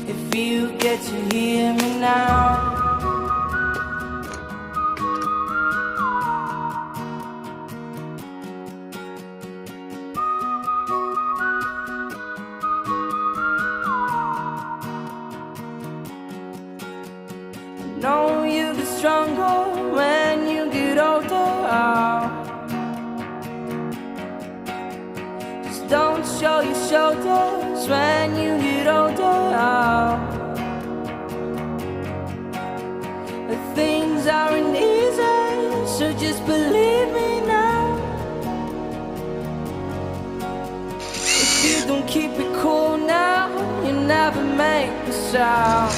if you get to hear me now. Know you get stronger when you get older. Just don't show your shoulders when you get older. Things aren't easy, so just believe me now. If you don't keep it cool now, you never make a sound.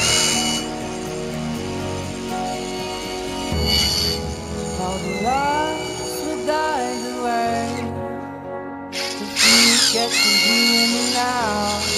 All the lights will guide the way. If you get to hear me now.